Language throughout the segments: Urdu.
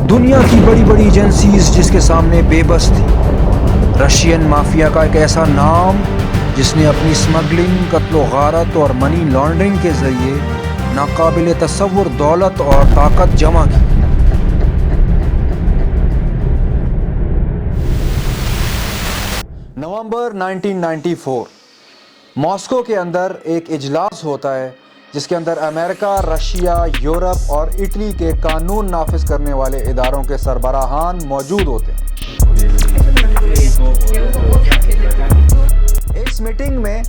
دنیا کی بڑی بڑی ایجنسیز جس کے سامنے بے بس تھی، رشین مافیا کا ایک ایسا نام جس نے اپنی اسمگلنگ، قتل و غارت اور منی لانڈرنگ کے ذریعے ناقابل تصور دولت اور طاقت جمع کی۔ نومبر 1994 ماسکو کے اندر ایک اجلاس ہوتا ہے جس کے اندر امریکہ، رشیا، یورپ اور اٹلی کے قانون نافذ کرنے والے اداروں کے سربراہان موجود ہوتے ہیں۔ اس میٹنگ میں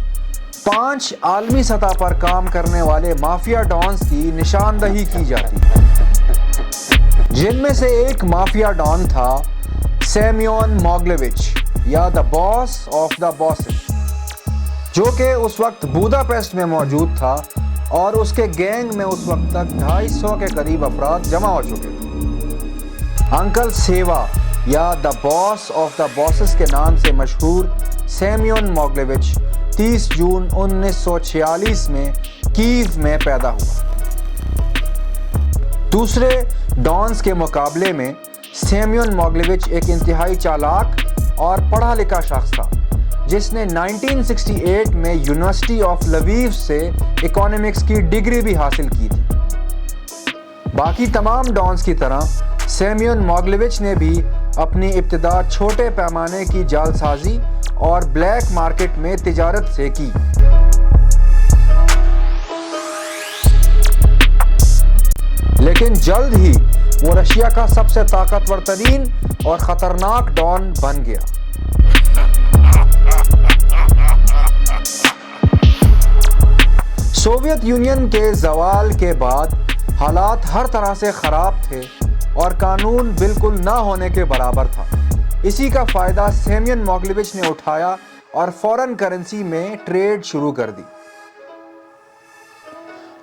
5 عالمی سطح پر کام کرنے والے مافیا ڈانز کی نشاندہی کی جاتی ہے، جن میں سے ایک مافیا ڈان تھا سیمیون موگلیوچ یا دا باس آف دا باسز، جو کہ اس وقت بوداپیسٹ میں موجود تھا اور اس کے گینگ میں اس وقت تک 250 کے قریب افراد جمع ہو چکے تھے۔ انکل سیوا یا دا باس آف دا باسز کے نام سے مشہور سیمیون موگلیوچ 30 جون 1946 میں کیو میں پیدا ہوا۔ دوسرے ڈانز کے مقابلے میں سیمیون موگلیوچ ایک انتہائی چالاک اور پڑھا لکھا شخص تھا، جس نے 1968 میں یونیورسٹی آف لویو سے اکانومکس کی ڈگری بھی حاصل کی تھی۔ باقی تمام ڈانز کی طرح سیمیون موگلیوچ نے بھی اپنی ابتدا چھوٹے پیمانے کی جعلسازی اور بلیک مارکیٹ میں تجارت سے کی۔ لیکن جلد ہی وہ رشیا کا سب سے طاقتور ترین اور خطرناک ڈان بن گیا۔ سوویت یونین کے زوال کے بعد حالات ہر طرح سے خراب تھے اور قانون بالکل نہ ہونے کے برابر تھا۔ اسی کا فائدہ سیمیون موگلیوچ نے اٹھایا اور فورن کرنسی میں ٹریڈ شروع کر دی۔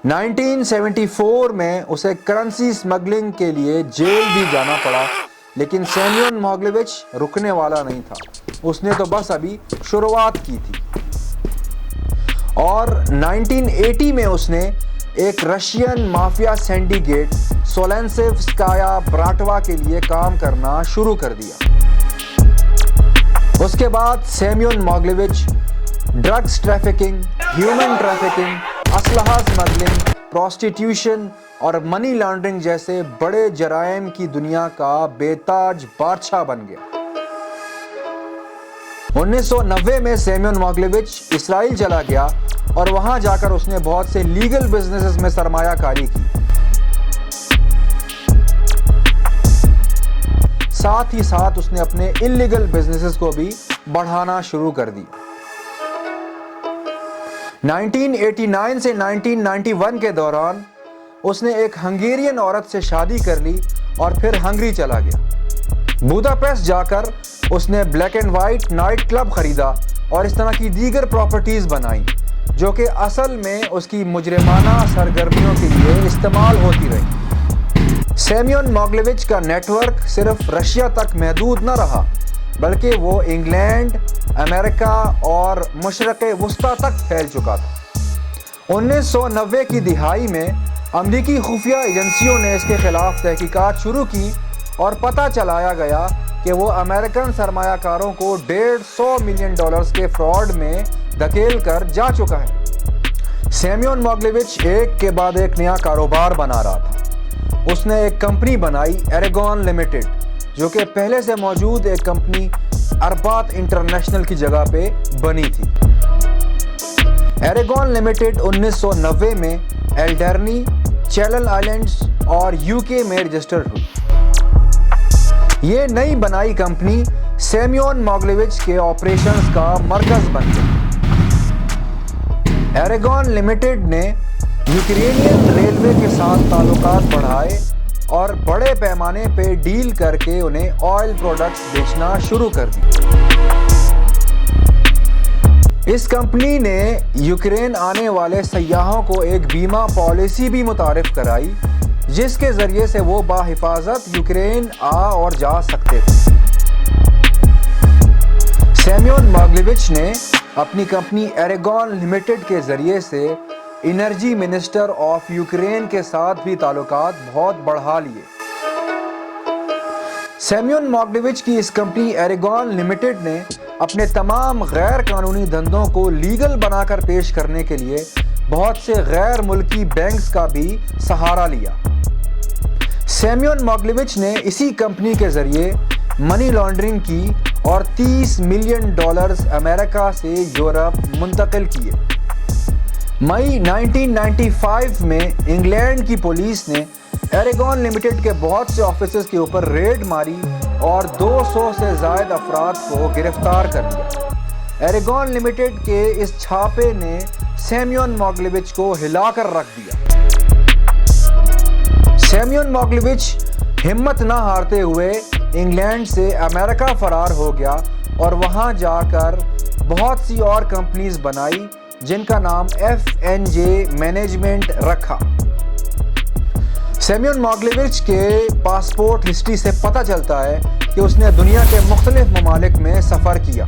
1974 میں اسے کرنسی اسمگلنگ کے لیے جیل بھی جانا پڑا، لیکن سیمیون موگلیوچ رکنے والا نہیں تھا۔ اس نے تو بس ابھی شروعات کی تھی، اور 1980 میں اس نے ایک رشین مافیا سینڈیکیٹ سولینسیوسکایا براٹوا کے لیے کام کرنا شروع کر دیا۔ اس کے بعد Simeon موگلیوچ drugs trafficking, human trafficking, اسلحہ اسمگلنگ، پروسٹیٹیوشن اور منی لانڈرنگ جیسے بڑے جرائم کی دنیا کا بے تاج بادشاہ بن گیا۔ 1990 میں سیمیون موگلیوچ اسرائیل چلا گیا اور وہاں جا کر اس نے بہت سے لیگل بزنسز میں سرمایہ کاری کی، ساتھ ہی ساتھ اس نے اپنے انلیگل بزنسز کو بھی بڑھانا شروع کر دی۔ 1989 سے 1991 کے دوران اس نے ایک ہنگیرین عورت سے شادی کر لی اور پھر ہنگری چلا گیا۔ بوداپیسٹ جا کر اس نے black and white night club خریدا اور اس طرح کی دیگر پراپرٹیز بنائیں جو کہ اصل میں اس کی مجرمانہ سرگرمیوں کے لیے استعمال ہوتی رہی۔ سیمیون موگلیوچ کا نیٹ ورک صرف رشیا تک محدود نہ رہا، بلکہ وہ انگلینڈ، امریکہ اور مشرق وسطیٰ تک پھیل چکا تھا۔ 1990 کی دہائی میں امریکی خفیہ ایجنسیوں نے اس کے خلاف تحقیقات شروع کی اور پتہ چلایا گیا کہ وہ امریکن سرمایہ کاروں کو $150 ملین کے فراڈ میں دھکیل کر جا چکا ہے۔ سیمیون موگلیوچ ایک کے بعد ایک نیا کاروبار بنا رہا تھا۔ اس نے ایک کمپنی بنائی، ایریگون لمیٹڈ، جو کہ پہلے سے موجود ایک کمپنی اربات انٹرنیشنل کی جگہ پہ بنی تھی۔ ایریگون لمیٹڈ 1990 میں ایلڈرنی، چینل آئلینڈز اور UK میں رجسٹرڈ ہوئی۔ یہ نئی بنائی کمپنی سیمیون موگلیوچ کے آپریشنز کا مرکز بن گئی۔ ایریگون لمیٹڈ نے یوکرینین ریلوے کے ساتھ تعلقات بڑھائے اور بڑے پیمانے پہ ڈیل کر کے انہیں آئل پروڈکٹس بیچنا شروع کر دی۔ اس کمپنی نے یوکرین آنے والے سیاحوں کو ایک بیمہ پالیسی بھی متعارف کرائی، جس کے ذریعے سے وہ باحفاظت یوکرین آ اور جا سکتے تھے۔ سیمیون موگلیوچ نے اپنی کمپنی ایریگون لمیٹڈ کے ذریعے سے انرجی منسٹر آف یوکرین کے ساتھ بھی تعلقات بہت بڑھا لیے۔ سیمیون موگلیوچ کی اس کمپنی ایریگون لمیٹڈ نے اپنے تمام غیر قانونی دھندوں کو لیگل بنا کر پیش کرنے کے لیے بہت سے غیر ملکی بینکس کا بھی سہارا لیا۔ سیمیون موگلیوچ نے اسی کمپنی کے ذریعے منی لانڈرنگ کی اور $30 ملین امریکہ سے یورپ منتقل کیے۔ مئی 1995 میں انگلینڈ کی پولیس نے ایریگون لمیٹڈ کے بہت سے آفیسز کے اوپر ریڈ ماری اور 200 سے زائد افراد کو گرفتار کر لیا۔ ایریگون لمیٹڈ کے اس چھاپے نے سیمیون موگلیوچ کو ہلا کر رکھ دیا۔ سیمیون موگلیوچ ہمت نہ ہارتے ہوئے انگلینڈ سے امریکہ فرار ہو گیا اور وہاں جا کر بہت سی اور کمپنیز بنائی جن کا نام FNJ مینجمنٹ رکھا۔ سیمیون موگلیوچ کے پاسپورٹ ہسٹری سے پتہ چلتا ہے کہ اس نے دنیا کے مختلف ممالک میں سفر کیا،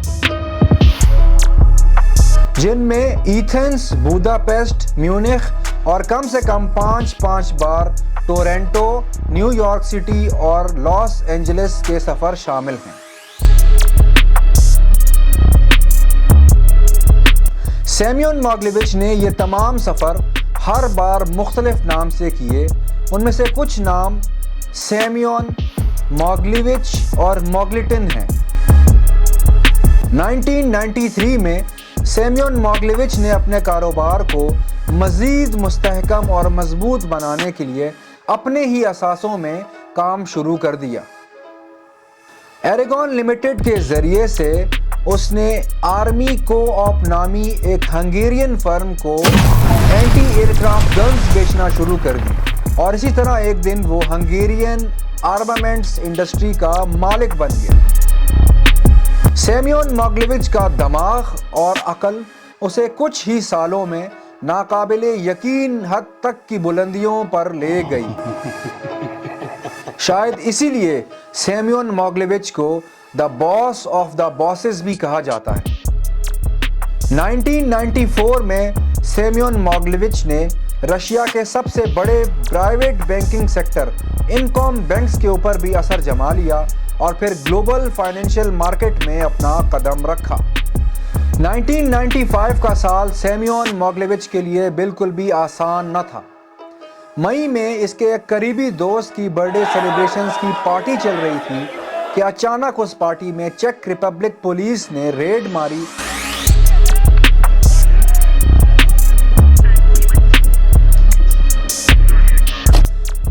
جن میں ایتھنز، بوداپیسٹ، میونخ اور کم سے کم 5 بار ٹورنٹو، نیو یارک سٹی اور لاس اینجلس کے سفر شامل ہیں۔ سیمیون موگلیوچ نے یہ تمام سفر ہر بار مختلف نام سے کیے۔ ان میں سے کچھ نام سیمیون، موگلیوچ اور موگلیٹن ہیں۔ 1993 میں سیمیون موگلیوچ نے اپنے کاروبار کو مزید مستحکم اور مضبوط بنانے کے لیے اپنے ہی اثاثوں میں کام شروع کر دیا۔ ایریگون لمیٹڈ کے ذریعے سے اس نے آرمی کو آپ نامی ایک ہنگیرین فرم کو اینٹی ایئر کرافٹ گنز بیچنا شروع کر دی اور اسی طرح ایک دن وہ ہنگیرین آرمامنٹس انڈسٹری کا مالک بن گیا۔ سیمیون موگلیوچ کا دماغ اور عقل اسے کچھ ہی سالوں میں ناقابل یقین حد تک کی بلندیوں پر لے گئی۔ شاید اسی لیے سیمیون موگلیوچ کو دا باس آف دا باسز بھی کہا جاتا ہے۔ 1994 میں سیمیون موگلیوچ نے رشیا کے سب سے بڑے private banking sector income banks کے اوپر بھی اثر جما لیا اور پھر گلوبل فائنینشیل مارکیٹ میں اپنا قدم رکھا۔ 1995 کا سال سیمیون موگلیوچ کے لیے بالکل بھی آسان نہ تھا۔ مئی میں اس کے ایک قریبی دوست کی برتھ ڈے سیلیبریشنز کی پارٹی چل رہی تھی کہ اچانک اس پارٹی میں چیک ریپبلک پولیس نے ریڈ ماری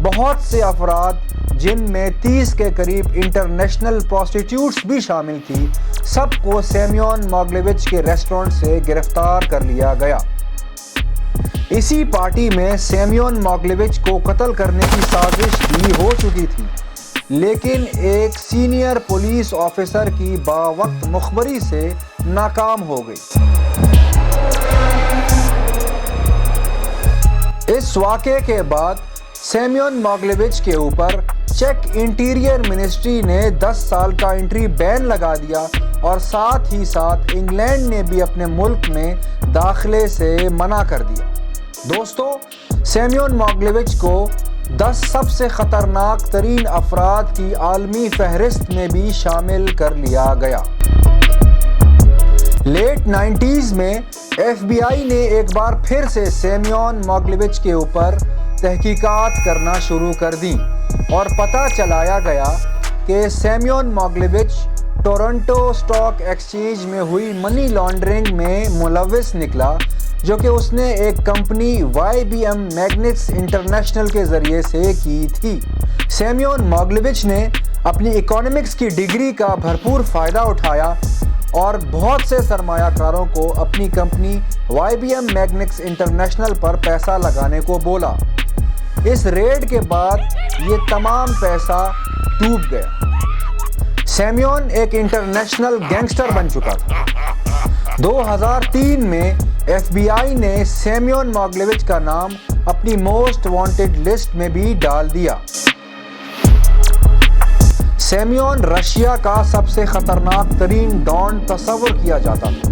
بہت سے افراد، جن میں 30 کے قریب انٹرنیشنل پروسٹیٹیوٹس بھی شامل تھی، سب کو سیمیون موگلیوچ کے ریسٹورنٹ سے گرفتار کر لیا گیا۔ اسی پارٹی میں سیمیون موگلیوچ کو قتل کرنے کی سازش بھی ہو چکی تھی، لیکن ایک سینئر پولیس آفیسر کی باوقت مخبری سے ناکام ہو گئی۔ اس واقعے کے بعد سیمیون موگلیوچ کے اوپر چیک انٹیریئر منسٹری نے 10 سال کا انٹری بین لگا دیا اور ساتھ ہی ساتھ انگلینڈ نے بھی اپنے ملک میں داخلے سے منع کر دیا۔ دوستو، سیمیون موگلیوچ کو 10 سب سے خطرناک ترین افراد کی عالمی فہرست میں بھی شامل کر لیا گیا۔ لیٹ 90s میں FBI نے ایک بار پھر سے سیمیون موگلیوچ کے اوپر تحقیقات کرنا شروع کر دیں اور پتہ چلایا گیا کہ سیمیون موگلیوچ ٹورنٹو اسٹاک ایکسچینج میں ہوئی منی لانڈرنگ میں ملوث نکلا، جو کہ اس نے ایک کمپنی YBM میگنٹس انٹرنیشنل کے ذریعے سے کی تھی۔ سیمیون موگلیوچ نے اپنی اکانومکس کی ڈگری کا بھرپور فائدہ اٹھایا اور بہت سے سرمایہ کاروں کو اپنی کمپنی YBM میگنٹس انٹرنیشنل پر پیسہ لگانے کو بولا۔ اس ریڈ کے بعد یہ تمام پیسہ ڈوب گیا۔ سیمیون ایک انٹرنیشنل گینگسٹر بن چکا تھا۔ 2003 میں FBI نے سیمیون موگلیوچ کا نام اپنی موسٹ وانٹڈ لسٹ میں بھی ڈال دیا۔ سیمیون رشیا کا سب سے خطرناک ترین ڈان تصور کیا جاتا تھا۔